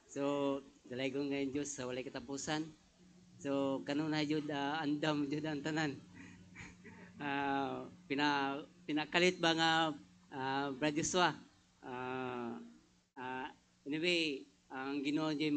So dalaygon ngayon Diyos sa walay katapusan. So kanunay jud andam jud ang tanan. Pinakalit ba nga Brad Joshua? Ah, ah, anyway, ang Ginoo jay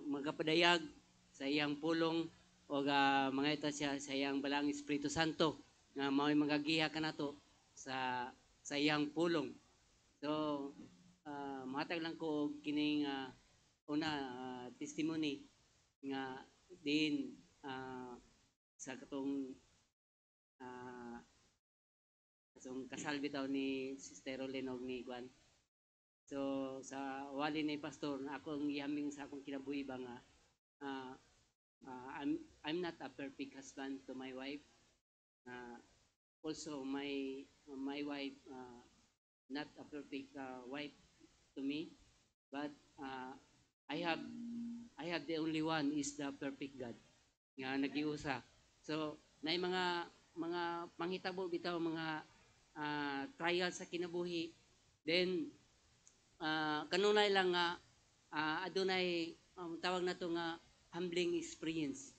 magapadayag sa iyang pulong o mga ito siya sa iyang balang Espiritu Santo nga mao'y magagiha kanato sa iyang pulong. So matag lang ko kining una testimony nga din sa katong uh, kasal bitaw ni Sister Rolene og ni Juan. So sa wali ni pastor ako ang ihaming sa akong kinabuhi ba nga uh, I'm not a perfect husband to my wife. Also my wife not a perfect wife to me, but I have I have the only one is the perfect God nga nagiusa. So nay mga panghitabo bitaw mga trial sa kinabuhi. Then kanunay lang nga adunay tawag na to nga humbling experience.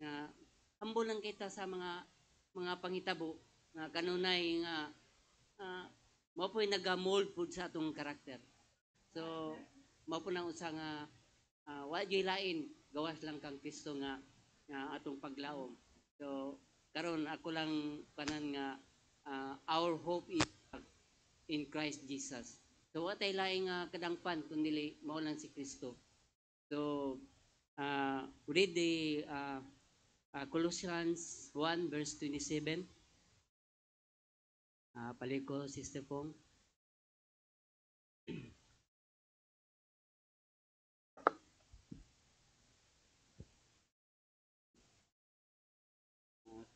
Nga humble lang kita sa mga panghitabo nga kanunay nga mao po'y nagamold pud sa atong karakter. So mao po nang usa nga wa jay lain gawas lang kang Kristo nga atong paglaom. So karon ako lang kanan nga our hope is in Christ Jesus. So wa tay laing kadangpan kundi mao lang si Kristo. So read the Colossians 1 verse 27. Paliko Sister Pong.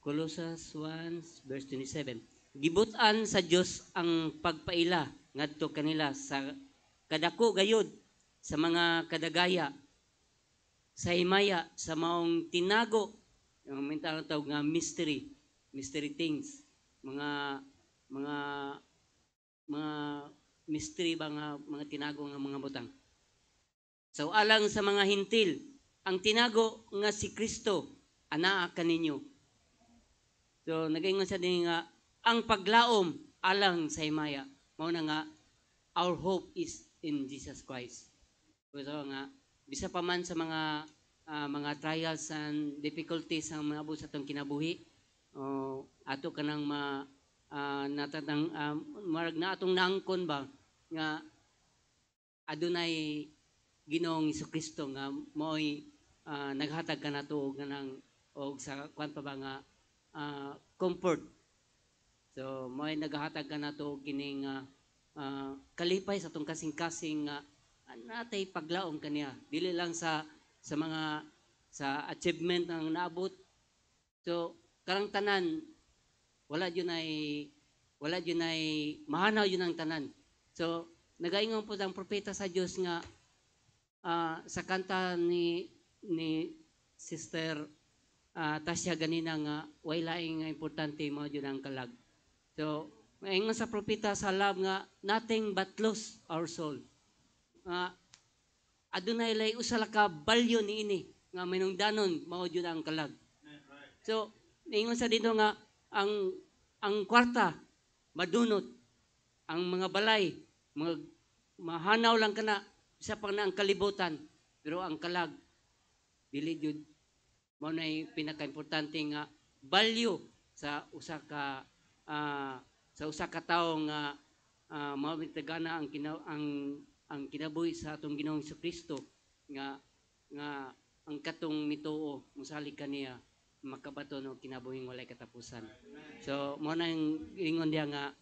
Colossians 1 verse 27. Gibutan sa Dios ang pagpaila ngadto kanila sa kadako gayud sa mga kadagaya sa himaya sa maong tinago yung mental tawag nga mystery things mga mga mga mystery ba nga mga tinago nga mga butang. So alang sa mga hintil ang tinago nga si Kristo anaa kaninyo. So nagaingon sa din nga ang paglaom alang sa himaya mao na nga our hope is in Jesus Christ. So nga bisa pa man sa mga trials and difficulties ang mga abot sa atong kinabuhi ato kanang natatang marag na atong naangkon ba nga adunay Ginoong Kristo nga mo'y naghatag kanato og sa kwan pa ba nga comfort. So mo'y naghatag kanato kining kalipay sa atong kasing-kasing natay paglaom kaniya dili lang sa mga sa achievement ang naabot. So karang tanan wala yun ay mahanaw yun ang tanan. So nagaingon po ang propeta sa Dios nga sa kanta ni Sister Tasya ganina nga way laing nga importante mo yun ang kalag. So maingon sa propeta sa love nga nothing but lose our soul. Adunay lay usala ka balyo niini nga minungdanon mao jud ang kalag. So ingon sa dito nga ang kwarta madunot, ang mga balay mahanaw lang kana isa pa na ang kalibutan, pero ang kalag dili jud mao nay pinaka-importante nga balyo sa usa ka tawo nga mawitagana ang kinabuhi sa atong Ginoong Kristo nga ang katong mituo musali kaniya makabaton og kinabuhing walay katapusan. So mo nang ingon diya nga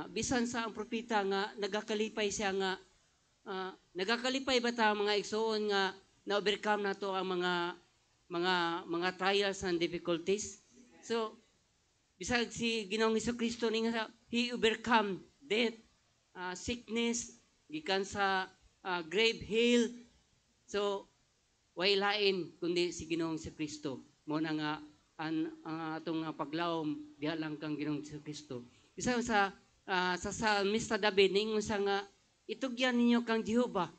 bisan sa ang propeta nga nagakalipay siya nga nagakalipay ba ta mga igsoon nga na-overcome nato ang mga trials and difficulties. So bisag si Ginoong Kristo ni nga he overcome death, sickness, gikan sa grave hill. So way lain kundi si Ginoong Kristo. Mo na nga ang atong paglaom diha lang kang Ginoong Kristo. Isa sa Salmista David ningon sa nga itugyan ninyo kang Jehova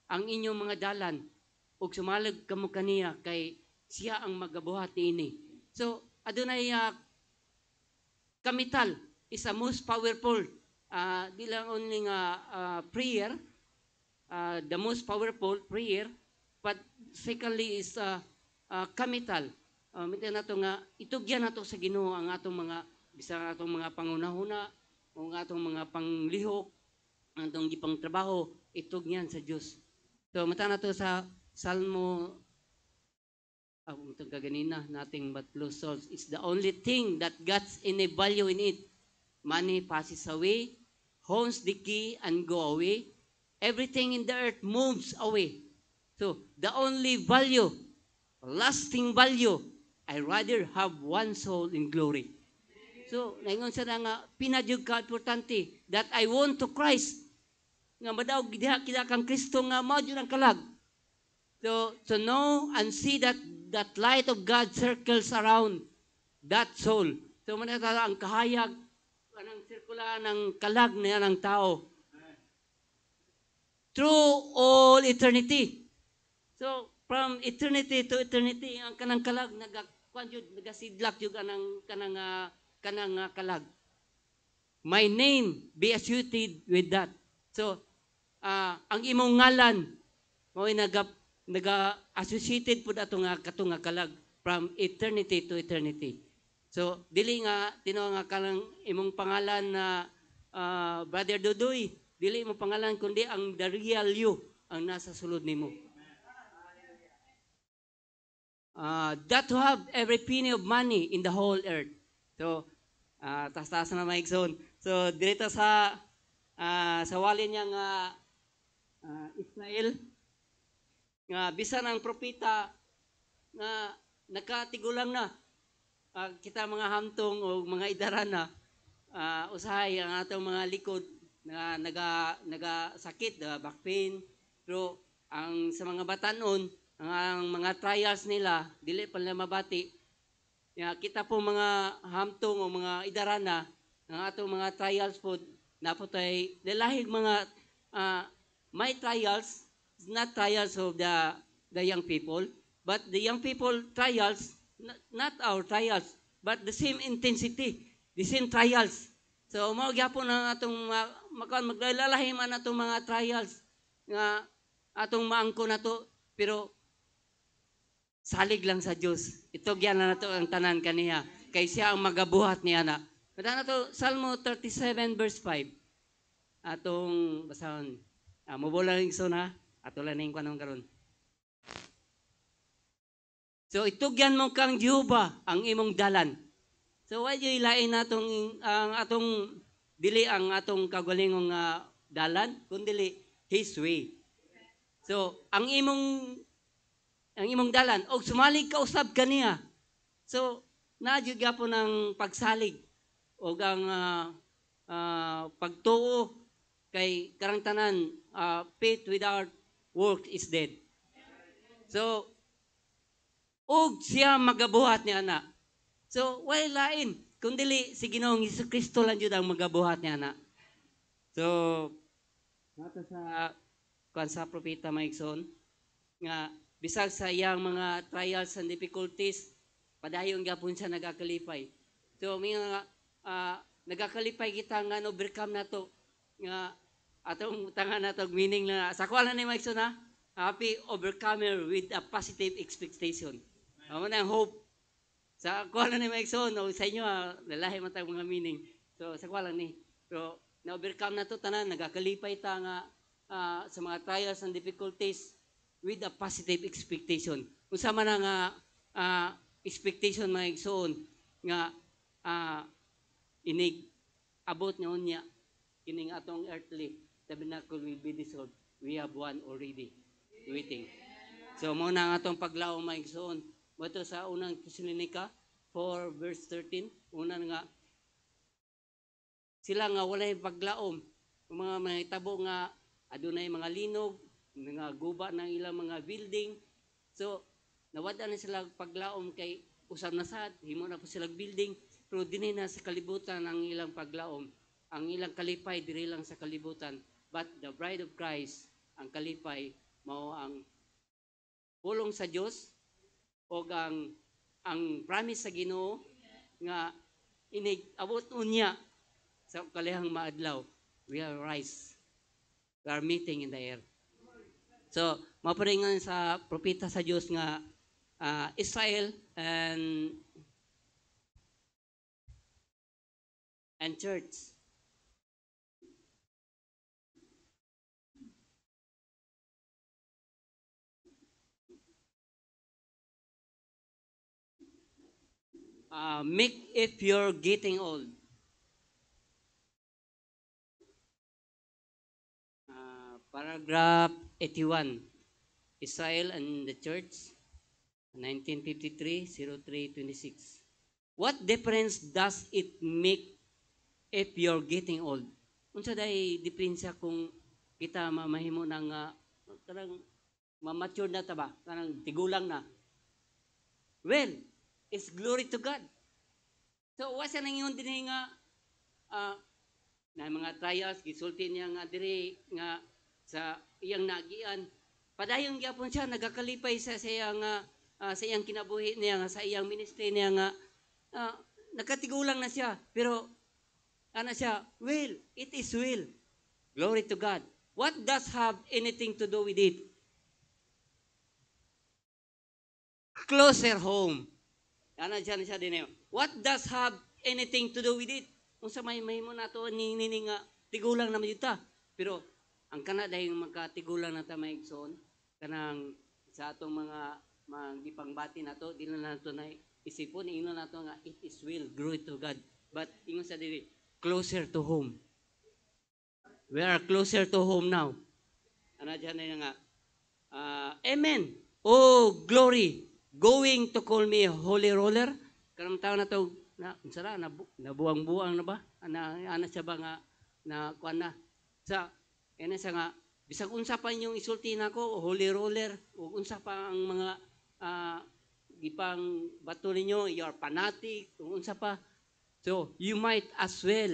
ang inyong mga dalan ug sumalag kamo kaniya kay siya ang magabuhat niini. So adunay kamital is a most powerful di lang only nga prayer, the most powerful prayer, but secondly is kamital. Minta nato nga itugyan nato sa Ginoo ang atong mga bisang atong mga pangunahuna o ang atong mga panglihok, ang atong gipang trabaho, itugyan sa Dios. So mata nato sa Salmo itong kaganina, nothing but lost souls. It's the only thing that gets any value in it. Money passes away, homes decay and go away. Everything in the earth moves away. So, the only value, lasting value, I rather have one soul in glory. So, naingon sa nga, pinadyog ka importante that I want to Christ. Nga madaog diha kita kang Kristo nga mao jud ang kalag. So, to know and see that light of God circles around that soul. So, manatala ang kahayag, anang sirkula ng kalag na ng tao. Through all eternity. So, from eternity to eternity, ang kanang kalag, nagasidlak yung kanang kalag. My name be associated with that. So, ang imong ngalan, mo'y naga-associated po ato nga katong kalag from eternity to eternity. So, dili nga, tino nga kanang imong pangalan na Brother Dudoy, dili mo pangalan, kundi ang the real you ang nasa sulod nimo. That to have every penny of money in the whole earth. So, taas-taas na maigsoon. So, dito sa walin niya nga Israel, nga bisan ang propeta nga nagkatigulang na kita mga hamtong o mga idaran na usahay ang atong mga likod na nagasakit, back pain, pero ang sa mga batanon ang mga trials nila dili pa nila mabati. Kita po mga hamtong o mga idaran na ang atong mga trials po naputay lalahig mga my trials, not trials of the young people, but the young people trials, not our trials, but the same intensity, the same trials. So mao gyapon ang atong maglalalahi man atong mga trials nga atong maangko nato, pero salig lang sa Dios. Itugyan na nato ang tanan kaniya kay siya ang magabuhat niya na. Kada nato Salmo 37 verse 5. Atong basahon. Mubula ning suna ato lang ning kanong karon. So itugyan mo kang Jehova ang imong dalan. So why you ilain natong ang atong dili ang atong kagalingong dalan kundi His way. So ang imong dalan og sumalig ka usab kaniya. So naadyo gyapon ang pagsalig og ang pagtuo kay karang tanan faith without work is dead. So og siya magabuhat niya na. So why lain kundi si Ginoong Hesukristo lang jud ang magabuhat niya na. So nato sa propeta Maigsoon nga bisag sa iyang mga trials and difficulties, padayon gyapon siya nagakalipay. So may nagakalipay kita nga overcome nato nga atong tangan nato meaning na sa kuala ni Mike na happy overcomer with a positive expectation. Amo na ang hope. Sa kuala ni Mike o sa inyo lalahi man tayong mga meaning. So sa kuala ni pero na overcome nato tanan nagakalipay ta nga sa mga trials and difficulties with a positive expectation. Unsa man nga expectation mga igsoon nga inig abot nga unya kining atong earthly tabernacle will be dissolved. We have one already waiting. So mo na ang atong paglaom mga igsoon. Moto sa unang Tesalonica 4 verse 13, una nga sila nga walay paglaom, mga mahitabo nga adunay mga linog, nga guba ng ilang mga building. So nawada na sila paglaom kay usab na sad, himo na po sila building, pero dinhi na sa kalibutan ang ilang paglaom. Ang ilang kalipay diri lang sa kalibutan, but the bride of Christ ang kalipay mao ang pulong sa Dios o ang promise sa Ginoo nga inig abot unya sa kalihang maadlaw, we are rise. We are meeting in the air. So, maparingan sa propeta sa Dios nga Israel and church. Make if you're getting old. Paragraph 81. Israel and the Church, 1953-03-26. What difference does it make if you're getting old? Unsa day diferensya kung kita mamahimo nang kanang ma-mature na ta ba? Kanang tigulang na. Well, it's glory to God. So, wasa nang yun din nga na mga trials, gisulti niya nga diri nga sa iyang nagian. Padayon gyapon siya nagakalipay sa iyang sa iyang kinabuhi niya nga sa iyang ministry niya nga nakatigulang na siya pero ana siya, will, it is will. Glory to God. What does have anything to do with it? Closer home. Ana siya din. What does have anything to do with it? Unsa may mahimo nato ni nga tigulang na mayuta. Pero ang kana dayong magkatigulang na ta maigsoon kanang sa atong mga gipangbati nato dili na nato na isipon ingnon nato nga it is will, glory to God. But ingon sa dili closer to home. We are closer to home now. Ana diyan na nga amen. Oh glory, going to call me holy roller. Karang taon na to na unsara nabuang-buang na ba? Ana siya ba nga na kuan na sa ene sa nga bisag unsa pa inyong isulti nako holy roller o unsa pa ang mga gipang bato ninyo, you are fanatic o unsa pa. So you might as well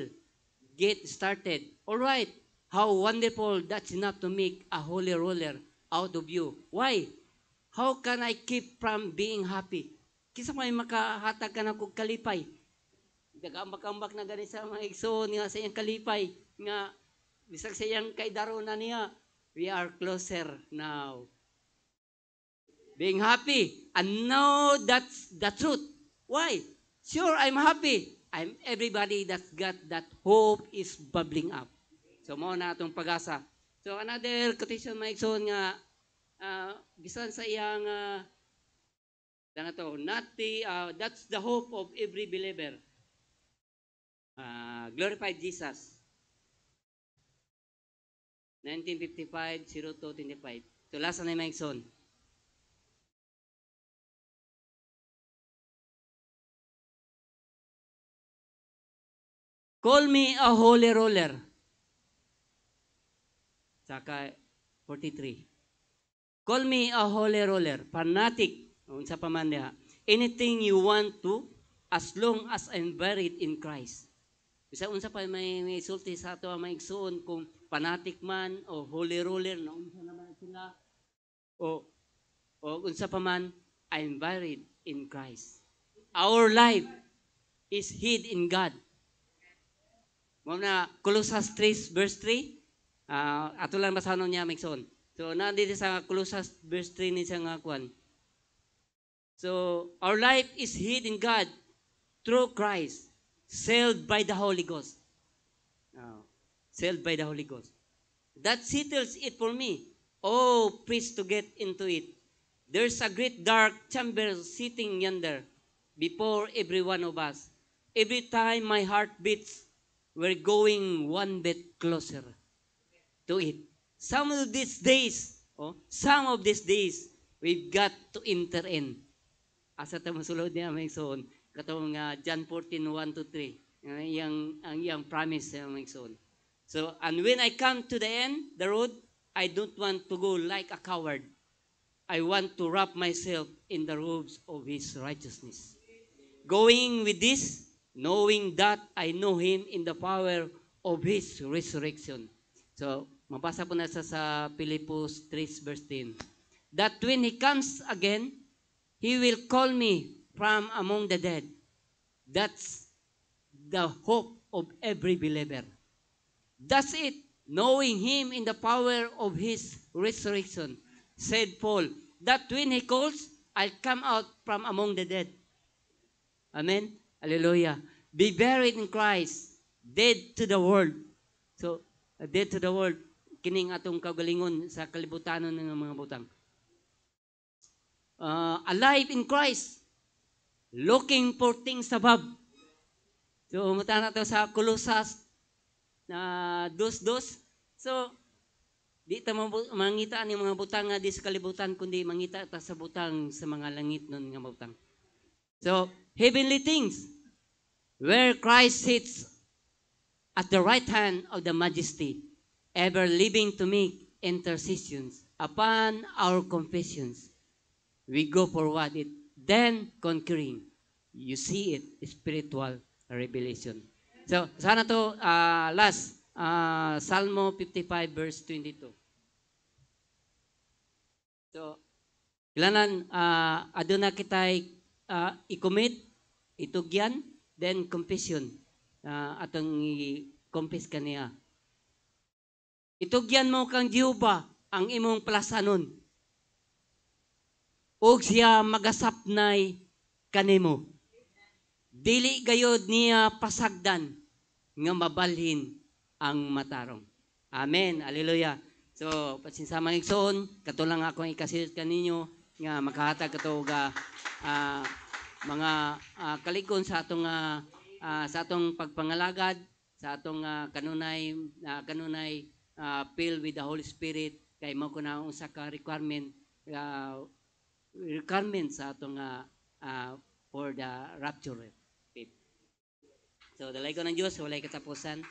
get started. All right, how wonderful that's enough to make a holy roller out of you. Why? How can I keep from being happy? Kisa may makahatag ka na kong kalipay. Nagambak-ambak na gani sa mga igsoon nga sa iyang kalipay. Nga, bisag sa iyang kaidaro na niya. We are closer now. Being happy. And now that's the truth. Why? Sure, I'm happy. I'm everybody that's got that hope is bubbling up. So, mo na itong pag-asa. So, another quotation mga igsoon nga, bisan sa iyang that's the hope of every believer. Glorified Jesus. 1955-02-25. So, last na yung son. Call me a holy roller. Saka 43. Call me a holy roller. Fanatic. Unsa pa man niya. Anything you want to, as long as I'm buried in Christ. Bisa unsa pa may sulti sa ato ang maigsoon kung fanatic man o holy roller na unsa naman sila o unsa pa man, I'm buried in Christ. Our life is hid in God. Mo na Colossians 3 verse 3 ato lang basanon niya maigsoon. So nandito sa Colossians verse 3 ni siya nga kwan. So, our life is hid in God through Christ, sealed by the Holy Ghost. Sealed by the Holy Ghost. That settles it for me. Oh, please to get into it. There's a great dark chamber sitting yonder before every one of us. Every time my heart beats, we're going one bit closer to it. Some of these days, we've got to enter in. Asa ta masulod niya may son katong John 14:1-3 ang iyang promise sa may son. So and when I come to the end the road, I don't want to go like a coward. I want to wrap myself in the robes of his righteousness. Going with this, knowing that I know him in the power of his resurrection. So Mabasa po na sa Philippus 3 verse 10. That when He comes again, He will call me from among the dead. That's the hope of every believer. That's it. Knowing Him in the power of His resurrection, said Paul, that when He calls, I'll come out from among the dead. Amen? Hallelujah. Be buried in Christ, dead to the world. So, dead to the world, kining atong kagalingon sa kalibutanon ng mga butang. Alive in Christ, looking for things above. So, umutang natin sa Colossus na dos. So, di ta mangita ang mga butang nga di sa kalibutan, kundi mangita ta sa butang sa mga langit nun nga butang. So, heavenly things, where Christ sits at the right hand of the majesty, ever living to make intercessions upon our confessions. We go forward it, then conquering. You see it, spiritual revelation. So, sana to last, Salmo 55 verse 22. So, kailangan aduna kitay i-commit, itugyan, then confession. Atong i-confess kaniya. Itugyan mo kang Jehova ang imong plasanon. Og siya magasapnay kanimo. Dili gayod niya pasagdan nga mabalhin ang matarong. Amen. Hallelujah. So, pasinsamang igsoon, katulang akong ikasilit kaninyo nga makahatag kato ga mga kalikon sa atong pagpangalagad, sa atong kanunay filled with the Holy Spirit kay mao kunaon sa ka requirement sa atong for the rapture. So, dalay ko ng Diyos, walay katapusan.